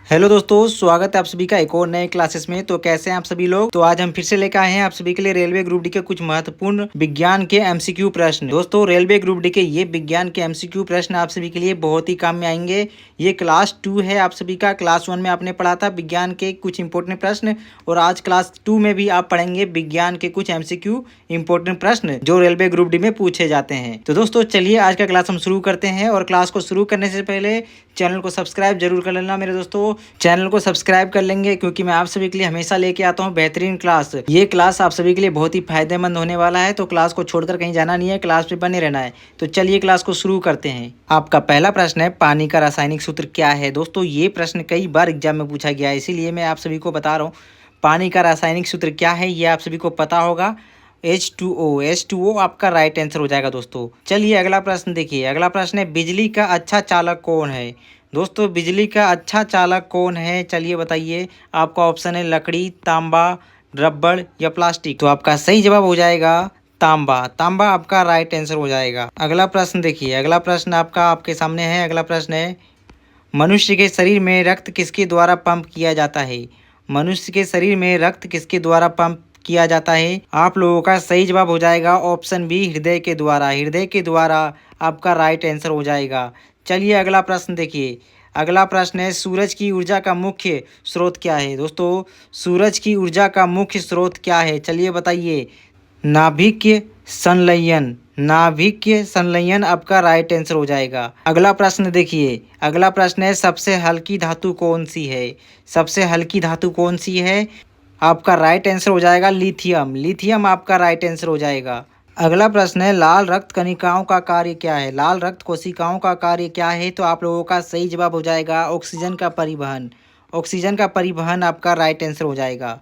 Hello दोस्तों, स्वागत है आप सभी का एक और नए क्लासेस में। तो कैसे हैं आप सभी लोग। तो आज हम फिर से लेकर आए हैं आप सभी के लिए रेलवे ग्रुप डी के कुछ महत्वपूर्ण विज्ञान के एमसीक्यू प्रश्न। दोस्तों, रेलवे ग्रुप डी के ये विज्ञान के एमसीक्यू प्रश्न आप सभी के लिए बहुत ही काम में आएंगे। ये क्लास 2 है आप सभी का। क्लास 1 में आपने पढ़ा था विज्ञान के कुछ इंपॉर्टेंट प्रश्न, और आज क्लास 2 में भी आप पढ़ेंगे विज्ञान के कुछ एमसीक्यू इंपॉर्टेंट प्रश्न जो रेलवे ग्रुप डी में पूछे जाते हैं। तो दोस्तों चलिए आज का क्लास हम शुरू करते हैं। और क्लास को शुरू करने से पहले चैनल को सब्सक्राइब जरूर कर लेना मेरे दोस्तों। चैनल को सब्सक्राइब कर लेंगे क्योंकि मैं आप सभी के लिए हमेशा लेके आता हूँ बेहतरीन क्लास। ये क्लास आप सभी के लिए बहुत ही फायदेमंद होने वाला है, तो क्लास को छोड़कर कहीं जाना नहीं है, क्लास पे बने रहना है। तो चलिए क्लास को शुरू करते हैं। आपका पहला प्रश्न है, पानी का रासायनिक सूत्र क्या है। दोस्तों ये प्रश्न कई बार एग्जाम में पूछा गया है, इसीलिए मैं आप सभी को बता रहा हूँ पानी का रासायनिक सूत्र क्या है। ये आप सभी को पता होगा, H2O। H2O आपका राइट आंसर हो जाएगा दोस्तों। चलिए अगला प्रश्न देखिए। अगला प्रश्न है, बिजली का अच्छा चालक कौन है। दोस्तों बिजली का अच्छा चालक कौन है, चलिए बताइए। आपका ऑप्शन है लकड़ी, तांबा, रबड़ या प्लास्टिक। तो आपका सही जवाब हो जाएगा तांबा। तांबा आपका राइट आंसर हो जाएगा। अगला प्रश्न देखिए। अगला प्रश्न आपके सामने है। अगला प्रश्न है, मनुष्य के शरीर में रक्त किसके द्वारा पंप किया जाता है। मनुष्य के शरीर में रक्त किसके द्वारा पंप किया जाता है। आप लोगों का सही जवाब हो जाएगा ऑप्शन बी, हृदय के द्वारा। हृदय के द्वारा आपका राइट आंसर हो जाएगा। चलिए अगला प्रश्न देखिए। अगला प्रश्न है, सूरज की ऊर्जा का मुख्य स्रोत क्या है। दोस्तों सूरज की ऊर्जा का मुख्य स्रोत क्या है, चलिए बताइए। नाभिकीय संलयन। नाभिकीय संलयन आपका राइट आंसर हो जाएगा। अगला प्रश्न देखिए। अगला प्रश्न है, सबसे हल्की धातु कौन सी है। सबसे हल्की धातु कौन सी है। आपका राइट आंसर हो जाएगा लिथियम। लिथियम आपका राइट आंसर हो जाएगा। अगला प्रश्न है, लाल रक्त कणिकाओं का कार्य क्या है। लाल रक्त कोशिकाओं का कार्य क्या है। तो आप लोगों का सही जवाब हो जाएगा ऑक्सीजन का परिवहन। ऑक्सीजन का परिवहन आपका राइट आंसर हो जाएगा।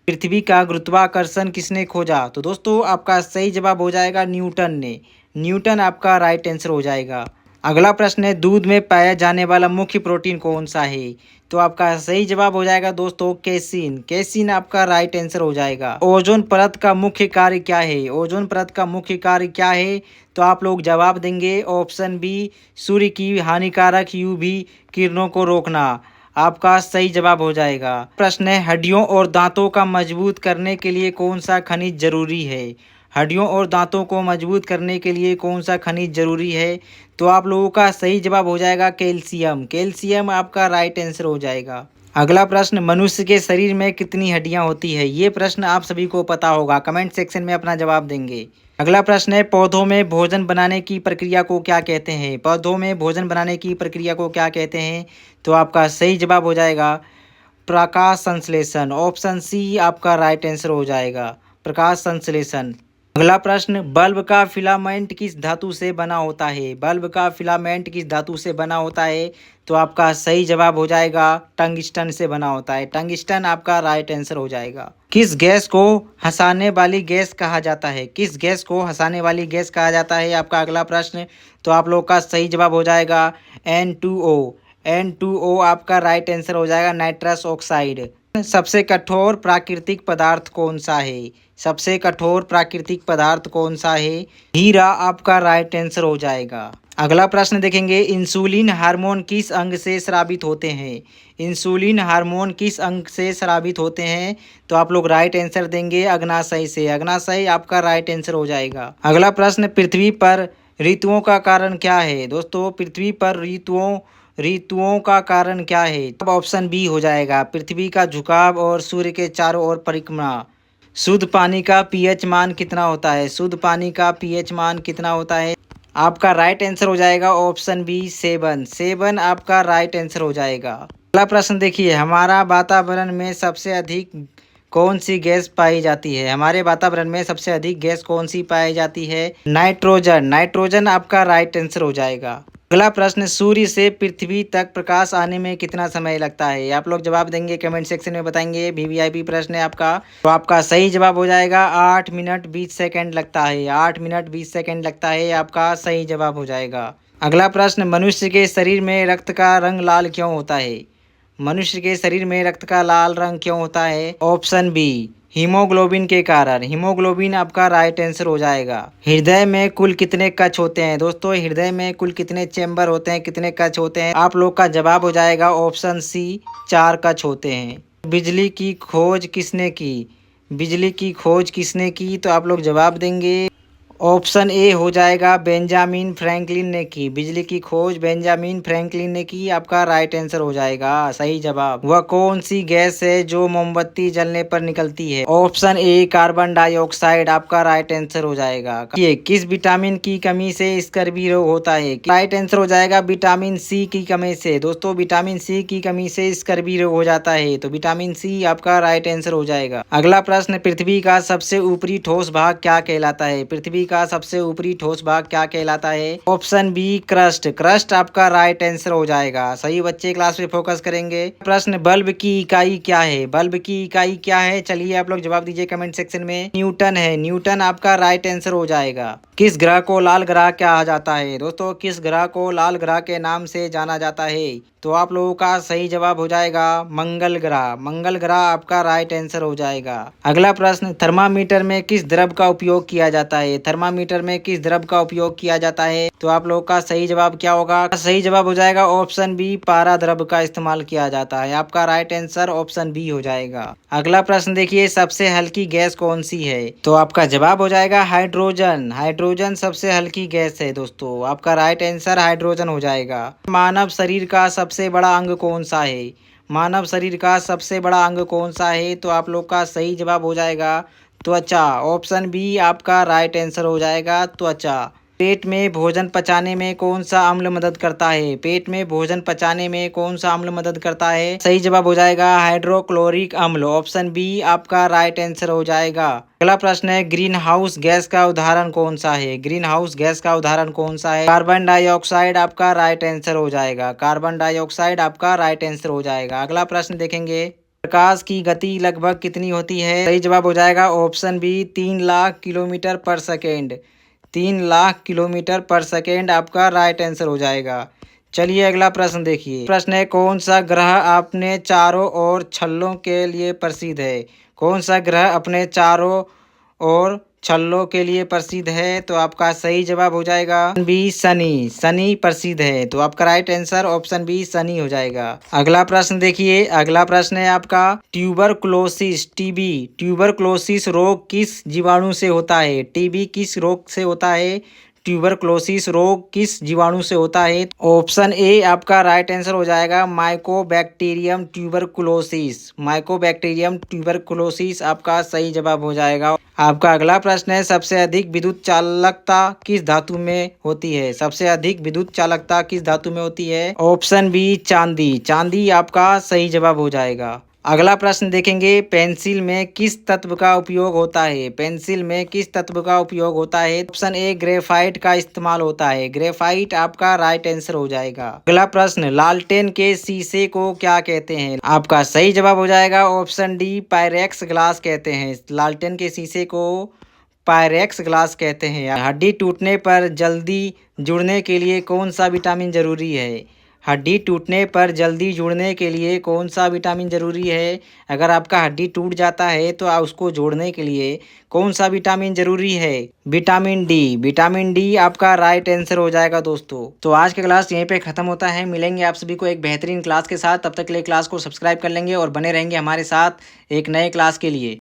पृथ्वी का गुरुत्वाकर्षण किसने खोजा। तो दोस्तों आपका सही जवाब हो जाएगा न्यूटन ने। न्यूटन आपका राइट आंसर हो जाएगा। अगला प्रश्न है, दूध में पाया जाने वाला मुख्य प्रोटीन कौन सा है। तो आपका सही जवाब हो जाएगा दोस्तों केसिन। केसिन आपका राइट आंसर हो जाएगा। ओजोन परत का मुख्य कार्य क्या है। ओजोन परत का मुख्य कार्य क्या है। तो आप लोग जवाब देंगे ऑप्शन बी, सूर्य की हानिकारक यूवी किरणों को रोकना। आपका सही जवाब हो जाएगा। प्रश्न है, हड्डियों और दांतों का मजबूत करने के लिए कौन सा खनिज जरूरी है। हड्डियों और दांतों को मजबूत करने के लिए कौन सा खनिज जरूरी है। तो आप लोगों का सही जवाब हो जाएगा कैल्शियम। कैल्शियम आपका राइट आंसर हो जाएगा। अगला प्रश्न, मनुष्य के शरीर में कितनी हड्डियां होती है। ये प्रश्न आप सभी को पता होगा, कमेंट सेक्शन में अपना जवाब देंगे। अगला प्रश्न है, पौधों में भोजन बनाने की प्रक्रिया को क्या कहते हैं। पौधों में भोजन बनाने की प्रक्रिया को क्या कहते हैं। तो आपका सही जवाब हो जाएगा प्रकाश संश्लेषण। ऑप्शन सी आपका राइट आंसर हो जाएगा, प्रकाश संश्लेषण। अगला प्रश्न, बल्ब का फिलामेंट किस धातु से बना होता है। बल्ब का फिलामेंट किस धातु से बना होता है। तो आपका सही जवाब हो जाएगा टंगस्टन से बना होता है। टंगस्टन आपका राइट आंसर हो जाएगा। किस गैस को हंसाने वाली गैस कहा जाता है। किस गैस को हंसाने वाली गैस कहा जाता है आपका अगला प्रश्न। तो आप लोग का सही जवाब हो जाएगा N2O। N2O आपका राइट आंसर हो जाएगा नाइट्रस ऑक्साइड। सबसे कठोर प्राकृतिक पदार्थ कौन सा है। सबसे कठोर प्राकृतिक पदार्थ कौन सा है। हीरा आपका राइट आंसर हो जाएगा। अगला प्रश्न देखेंगे, इंसुलिन हार्मोन किस अंग से स्रावित होते हैं। इंसुलिन हार्मोन किस अंग से स्रावित होते हैं। तो आप लोग राइट आंसर देंगे अग्नाशय से। अग्नाशय आपका राइट आंसर हो जाएगा। अगला प्रश्न, पृथ्वी पर ऋतुओं का कारण क्या है। दोस्तों पृथ्वी पर ऋतुओं का कारण क्या है। अब ऑप्शन बी हो जाएगा पृथ्वी का झुकाव और सूर्य के चारों ओर परिक्रमा। शुद्ध पानी का पीएच मान कितना होता है। शुद्ध पानी का पीएच मान कितना होता है। आपका राइट आंसर हो जाएगा ऑप्शन बी 7। 7 आपका राइट आंसर हो जाएगा। अगला प्रश्न देखिए, हमारा वातावरण में सबसे अधिक कौन सी गैस पाई जाती है। हमारे वातावरण में सबसे अधिक गैस कौन सी पाई जाती है। नाइट्रोजन। नाइट्रोजन आपका राइट आंसर हो जाएगा। अगला प्रश्न, सूर्य से पृथ्वी तक प्रकाश आने में कितना समय लगता है। आप लोग जवाब देंगे कमेंट सेक्शन में बताएंगे। वीवीआईपी प्रश्न है आपका। तो आपका सही जवाब हो जाएगा 8 मिनट 20 सेकंड लगता है। 8 मिनट 20 सेकंड लगता है, आपका सही जवाब हो जाएगा। अगला प्रश्न, मनुष्य के शरीर में रक्त का रंग लाल क्यों होता है। मनुष्य के शरीर में रक्त का लाल रंग क्यों होता है। ऑप्शन बी, हीमोग्लोबिन के कारण। हीमोग्लोबिन आपका राइट आंसर हो जाएगा। हृदय में कुल कितने कक्ष होते हैं? दोस्तों हृदय में कुल कितने चैम्बर होते हैं, कितने कक्ष होते हैं? आप लोग का जवाब हो जाएगा ऑप्शन सी, 4 कक्ष होते हैं। बिजली की खोज किसने की? बिजली की खोज किसने की? तो आप लोग जवाब देंगे ऑप्शन ए हो जाएगा बेंजामिन फ्रैंकलिन ने की। बिजली की खोज बेंजामिन फ्रैंकलिन ने की, आपका राइट आंसर हो जाएगा सही जवाब। वह कौन सी गैस है जो मोमबत्ती जलने पर निकलती है? ऑप्शन ए कार्बन डाइऑक्साइड, आपका राइट आंसर हो जाएगा। ये किस विटामिन की कमी से स्कर्वी रोग होता है? राइट आंसर हो जाएगा विटामिन सी की कमी से। दोस्तों विटामिन सी की कमी से स्कर्वी रोग हो जाता है, तो विटामिन सी आपका राइट आंसर हो जाएगा। अगला प्रश्न, पृथ्वी का सबसे ऊपरी ठोस भाग क्या कहलाता है? पृथ्वी का सबसे ऊपरी ठोस भाग क्या कहलाता है? Option b crust. क्रस्ट आपका राइट आंसर हो जाएगा। सही बच्चे क्लास पे फोकस करेंगे। प्रश्न, बल्ब की इकाई क्या है? बल्ब की इकाई क्या है? चलिए आप लोग जवाब दीजिए कमेंट सेक्शन में। न्यूटन है। न्यूटन आपका राइट आंसर हो जाएगा। किस ग्रह को लाल ग्रह कहा जाता है? दोस्तों किस ग्रह को लाल ग्रह के नाम से जाना जाता है? तो आप लोगों का सही जवाब हो जाएगा मंगल ग्रह। मंगल ग्रह आपका राइट आंसर हो जाएगा। अगला प्रश्न, थर्मामीटर में किस द्रव का उपयोग किया जाता है? थर्मामीटर में किस द्रव का उपयोग किया जाता है? तो आप लोगों का सही जवाब क्या होगा? सही जवाब हो जाएगा ऑप्शन बी, पारा द्रव का इस्तेमाल किया जाता है। आपका राइट आंसर ऑप्शन बी हो जाएगा। अगला प्रश्न देखिए, सबसे हल्की गैस कौन सी है? तो आपका जवाब हो जाएगा हाइड्रोजन। हाइड्रोजन सबसे हल्की गैस है दोस्तों, आपका राइट आंसर हाइड्रोजन हो जाएगा। मानव शरीर का सबसे बड़ा अंग कौन सा है? मानव शरीर का सबसे बड़ा अंग कौन सा है? तो आप लोग का सही जवाब हो जाएगा त्वचा। ऑप्शन बी आपका राइट आंसर हो जाएगा त्वचा। पेट में भोजन पचाने में कौन सा अम्ल मदद करता है? पेट में भोजन पचाने में कौन सा अम्ल मदद करता है? सही जवाब हो जाएगा हाइड्रोक्लोरिक अम्ल। ऑप्शन बी आपका राइट आंसर हो जाएगा। अगला प्रश्न है, ग्रीन हाउस गैस का उदाहरण कौन सा है? ग्रीन हाउस गैस का उदाहरण कौन सा है? कार्बन डाइऑक्साइड आपका राइट आंसर हो जाएगा। कार्बन डाइऑक्साइड आपका राइट आंसर हो जाएगा। अगला प्रश्न देखेंगे, प्रकाश की गति लगभग कितनी होती है? सही जवाब हो जाएगा ऑप्शन बी, 3 लाख किलोमीटर पर सेकेंड। 3 लाख किलोमीटर पर सेकेंड आपका राइट आंसर हो जाएगा। चलिए अगला प्रश्न देखिए। प्रश्न है, कौन सा ग्रह अपने चारों ओर छल्लों के लिए प्रसिद्ध है? कौन सा ग्रह अपने चारों ओर छल्लों के लिए प्रसिद्ध है? तो आपका सही जवाब हो जाएगा बी, शनि। शनि प्रसिद्ध है, तो आपका right answer option b Shani हो जाएगा। अगला प्रश्न देखिए। अगला प्रश्न है आपका, ट्यूबरकुलोसिस टीबी। ट्यूबरकुलोसिस रोग किस जीवाणु से होता है? टीबी किस रोग से होता है? ट्यूबरकुलोसिस रोग किस जीवाणु से होता है? ऑप्शन ए आपका राइट आंसर हो जाएगा माइकोबैक्टीरियम ट्यूबरकुलोसिस। माइकोबैक्टीरियम ट्यूबरकुलोसिस आपका सही जवाब हो जाएगा। आपका अगला प्रश्न है, सबसे अधिक विद्युत चालकता किस धातु में होती है? सबसे अधिक विद्युत चालकता किस धातु में होती है? ऑप्शन बी, चांदी। चांदी आपका सही जवाब हो जाएगा। अगला प्रश्न देखेंगे, पेंसिल में किस तत्व का उपयोग होता है? पेंसिल में किस तत्व का उपयोग होता है? ऑप्शन ए, ग्रेफाइट का इस्तेमाल होता है। ग्रेफाइट आपका राइट आंसर हो जाएगा। अगला प्रश्न, लालटेन के शीशे को क्या कहते हैं? आपका सही जवाब हो जाएगा ऑप्शन डी, पायरेक्स ग्लास कहते हैं। लालटेन के शीशे को पायरेक्स ग्लास कहते हैं। हड्डी टूटने पर जल्दी जुड़ने के लिए कौन सा विटामिन जरूरी है? हड्डी टूटने पर जल्दी जुड़ने के लिए कौन सा विटामिन जरूरी है? अगर आपका हड्डी टूट जाता है तो उसको जोड़ने के लिए कौन सा विटामिन जरूरी है? Vitamin D. विटामिन डी आपका राइट आंसर हो जाएगा दोस्तों। तो आज का क्लास यहीं पे खत्म होता है। मिलेंगे आप सभी को एक बेहतरीन क्लास के साथ। तब तक के लिए क्लास को सब्सक्राइब कर लेंगे और बने रहेंगे हमारे साथ एक नए क्लास के लिए।